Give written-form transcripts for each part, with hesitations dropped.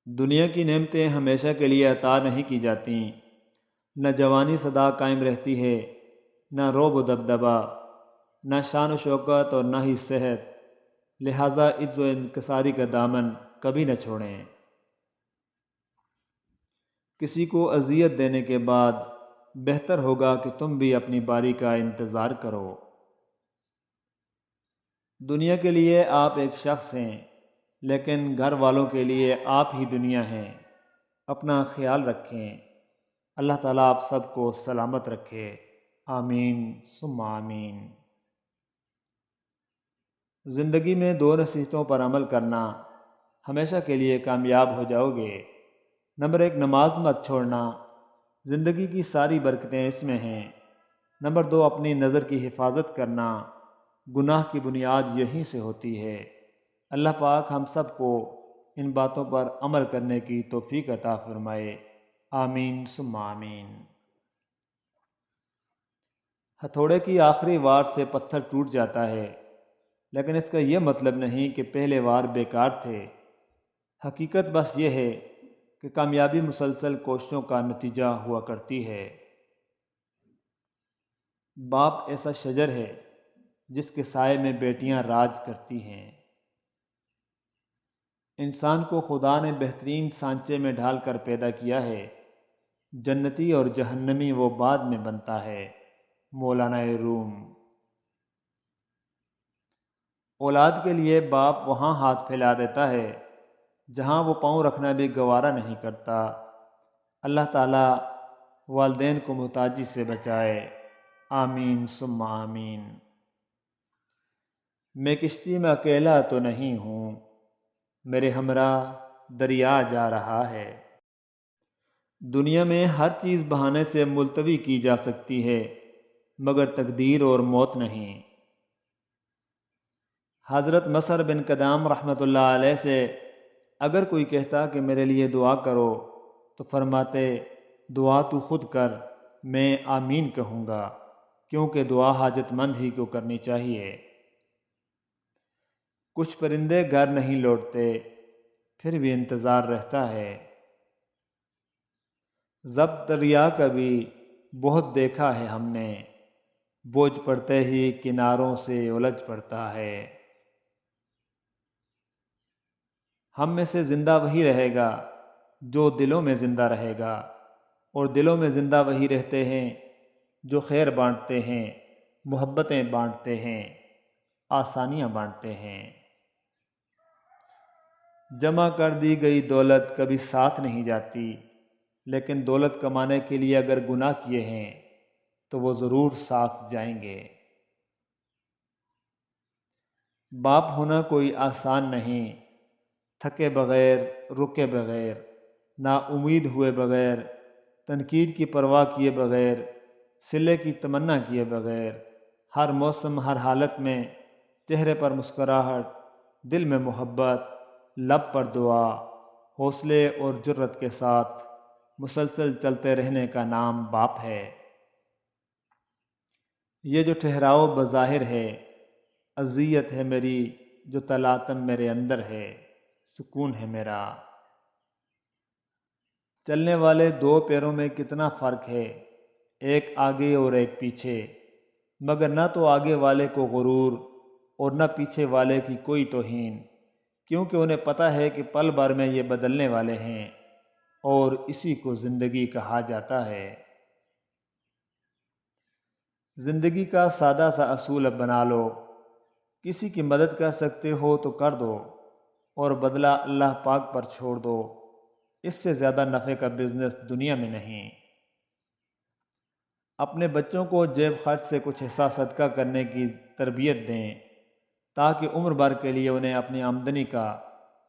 دنیا کی نعمتیں ہمیشہ کے لیے عطا نہیں کی جاتیں، نہ جوانی سدا قائم رہتی ہے، نہ روب و دبدبا، نہ شان و شوکت اور نہ ہی صحت، لہٰذا عز و انکساری کا دامن کبھی نہ چھوڑیں۔ کسی کو اذیت دینے کے بعد بہتر ہوگا کہ تم بھی اپنی باری کا انتظار کرو۔ دنیا کے لیے آپ ایک شخص ہیں، لیکن گھر والوں کے لیے آپ ہی دنیا ہیں۔ اپنا خیال رکھیں۔ اللہ تعالیٰ آپ سب کو سلامت رکھے۔ آمین ثم آمین۔ زندگی میں دو نصیحتوں پر عمل کرنا، ہمیشہ کے لیے کامیاب ہو جاؤ گے۔ نمبر 1، نماز مت چھوڑنا، زندگی کی ساری برکتیں اس میں ہیں۔ نمبر 2، اپنی نظر کی حفاظت کرنا، گناہ کی بنیاد یہیں سے ہوتی ہے۔ اللہ پاک ہم سب کو ان باتوں پر عمل کرنے کی توفیق عطا فرمائے۔ آمین ثم آمین۔ ہتھوڑے کی آخری وار سے پتھر ٹوٹ جاتا ہے، لیکن اس کا یہ مطلب نہیں کہ پہلے وار بیکار تھے۔ حقیقت بس یہ ہے کہ کامیابی مسلسل کوششوں کا نتیجہ ہوا کرتی ہے۔ باپ ایسا شجر ہے جس کے سائے میں بیٹیاں راج کرتی ہیں۔ انسان کو خدا نے بہترین سانچے میں ڈھال کر پیدا کیا ہے، جنتی اور جہنمی وہ بعد میں بنتا ہے۔ مولانا روم۔ اولاد کے لیے باپ وہاں ہاتھ پھیلا دیتا ہے جہاں وہ پاؤں رکھنا بھی گوارا نہیں کرتا۔ اللہ تعالیٰ والدین کو محتاجی سے بچائے۔ آمین ثم آمین۔ میں کشتی میں اکیلا تو نہیں ہوں، میرے ہمراہ دریا جا رہا ہے۔ دنیا میں ہر چیز بہانے سے ملتوی کی جا سکتی ہے، مگر تقدیر اور موت نہیں۔ حضرت مصر بن کدام رحمۃ اللہ علیہ سے اگر کوئی کہتا کہ میرے لیے دعا کرو تو فرماتے، دعا تو خود کر، میں آمین کہوں گا، کیونکہ دعا حاجت مند ہی کو کرنی چاہیے۔ کچھ پرندے گھر نہیں لوٹتے، پھر بھی انتظار رہتا ہے۔ ضبط دریا کا بھی بہت دیکھا ہے ہم نے، بوجھ پڑتے ہی کناروں سے الجھ پڑتا ہے۔ ہم میں سے زندہ وہی رہے گا جو دلوں میں زندہ رہے گا، اور دلوں میں زندہ وہی رہتے ہیں جو خیر بانٹتے ہیں، محبتیں بانٹتے ہیں، آسانیاں بانٹتے ہیں۔ جمع کر دی گئی دولت کبھی ساتھ نہیں جاتی، لیکن دولت کمانے کے لیے اگر گناہ کیے ہیں تو وہ ضرور ساتھ جائیں گے۔ باپ ہونا کوئی آسان نہیں، تھکے بغیر، رکے بغیر، نا امید ہوئے بغیر، تنقید کی پرواہ کیے بغیر، صلے کی تمنا کیے بغیر، ہر موسم ہر حالت میں چہرے پر مسکراہٹ، دل میں محبت، لب پر دعا، حوصلے اور جرت کے ساتھ مسلسل چلتے رہنے کا نام باپ ہے۔ یہ جو ٹھہراؤ بظاہر ہے، اذیت ہے میری جو تلاطم میرے اندر ہے، سکون ہے میرا۔ چلنے والے دو پیروں میں کتنا فرق ہے، ایک آگے اور ایک پیچھے، مگر نہ تو آگے والے کو غرور اور نہ پیچھے والے کی کوئی توہین، کیونکہ انہیں پتہ ہے کہ پل بھر میں یہ بدلنے والے ہیں، اور اسی کو زندگی کہا جاتا ہے۔ زندگی کا سادہ سا اصول اب بنا لو، کسی کی مدد کر سکتے ہو تو کر دو، اور بدلہ اللہ پاک پر چھوڑ دو۔ اس سے زیادہ نفع کا بزنس دنیا میں نہیں۔ اپنے بچوں کو جیب خرچ سے کچھ حصہ صدقہ کرنے کی تربیت دیں، تاکہ عمر بھر کے لیے انہیں اپنی آمدنی کا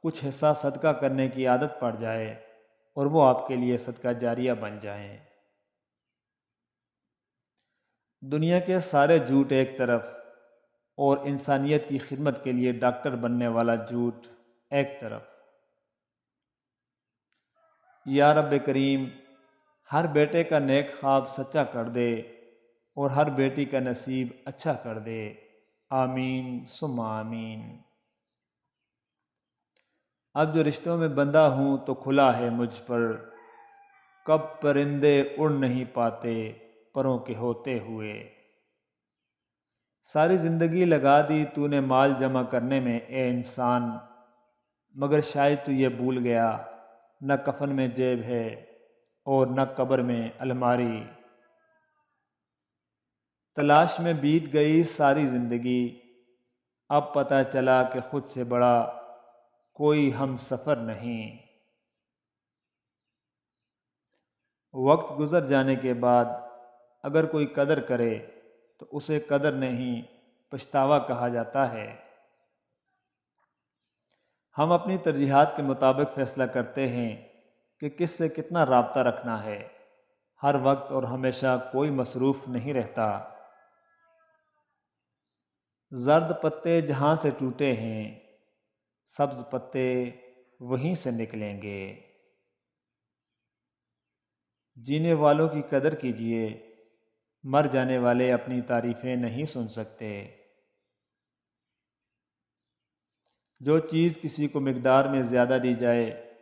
کچھ حصہ صدقہ کرنے کی عادت پڑ جائے، اور وہ آپ کے لیے صدقہ جاریہ بن جائیں۔ دنیا کے سارے جھوٹ ایک طرف، اور انسانیت کی خدمت کے لیے ڈاکٹر بننے والا جھوٹ ایک طرف۔ یا رب کریم، ہر بیٹے کا نیک خواب سچا کر دے، اور ہر بیٹی کا نصیب اچھا کر دے۔ آمین ثم آمین۔ اب جو رشتوں میں بندہ ہوں تو کھلا ہے مجھ پر، کب پرندے اڑ نہیں پاتے پروں کے ہوتے ہوئے۔ ساری زندگی لگا دی تو نے مال جمع کرنے میں اے انسان، مگر شاید تو یہ بھول گیا نہ کفن میں جیب ہے اور نہ قبر میں الماری۔ تلاش میں بیت گئی ساری زندگی، اب پتہ چلا کہ خود سے بڑا کوئی ہم سفر نہیں۔ وقت گزر جانے کے بعد اگر کوئی قدر کرے تو اسے قدر نہیں پچھتاوا کہا جاتا ہے۔ ہم اپنی ترجیحات کے مطابق فیصلہ کرتے ہیں کہ کس سے کتنا رابطہ رکھنا ہے۔ ہر وقت اور ہمیشہ کوئی مصروف نہیں رہتا۔ زرد پتے جہاں سے ٹوٹے ہیں سبز پتے وہیں سے نکلیں گے۔ جینے والوں کی قدر کیجیے، مر جانے والے اپنی تعریفیں نہیں سن سکتے۔ جو چیز کسی کو مقدار میں زیادہ دی جائے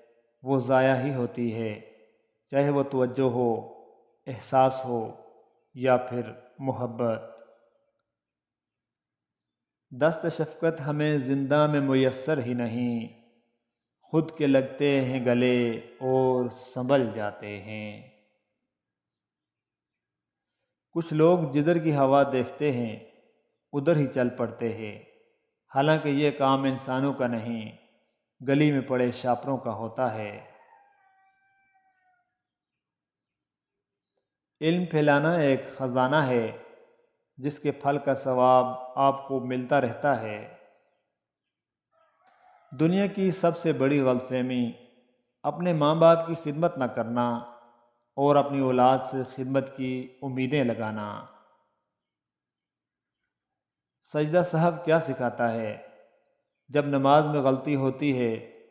وہ ضائع ہی ہوتی ہے، چاہے وہ توجہ ہو، احساس ہو یا پھر محبت۔ دست شفقت ہمیں زندہ میں میسر ہی نہیں، خود کے لگتے ہیں گلے اور سنبھل جاتے ہیں۔ کچھ لوگ جدھر کی ہوا دیکھتے ہیں ادھر ہی چل پڑتے ہیں، حالانکہ یہ کام انسانوں کا نہیں، گلی میں پڑے شاپروں کا ہوتا ہے۔ علم پھیلانا ایک خزانہ ہے جس کے پھل کا ثواب آپ کو ملتا رہتا ہے۔ دنیا کی سب سے بڑی غلط فہمی اپنے ماں باپ کی خدمت نہ کرنا اور اپنی اولاد سے خدمت کی امیدیں لگانا۔ سجدہ صاحب کیا سکھاتا ہے؟ جب نماز میں غلطی ہوتی ہے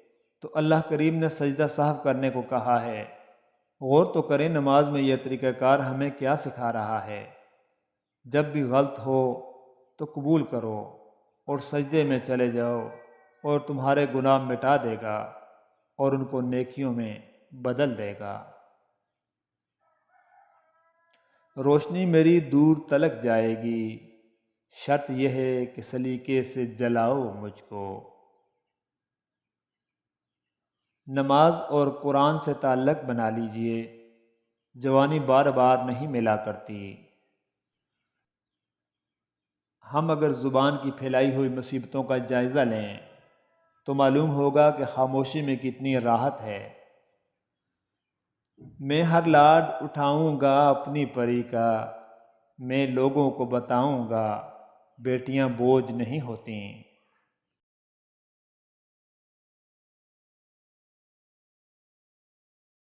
تو اللہ کریم نے سجدہ صاحب کرنے کو کہا ہے۔ غور تو کریں نماز میں یہ طریقہ کار ہمیں کیا سکھا رہا ہے۔ جب بھی غلط ہو تو قبول کرو اور سجدے میں چلے جاؤ، اور تمہارے گناہ مٹا دے گا اور ان کو نیکیوں میں بدل دے گا۔ روشنی میری دور تلک جائے گی، شرط یہ ہے کہ سلیقے سے جلاؤ مجھ کو۔ نماز اور قرآن سے تعلق بنا لیجئے، جوانی بار بار نہیں ملا کرتی۔ ہم اگر زبان کی پھیلائی ہوئی مصیبتوں کا جائزہ لیں تو معلوم ہوگا کہ خاموشی میں کتنی راحت ہے۔ میں ہر لاڈ اٹھاؤں گا اپنی پری کا، میں لوگوں کو بتاؤں گا بیٹیاں بوجھ نہیں ہوتیں۔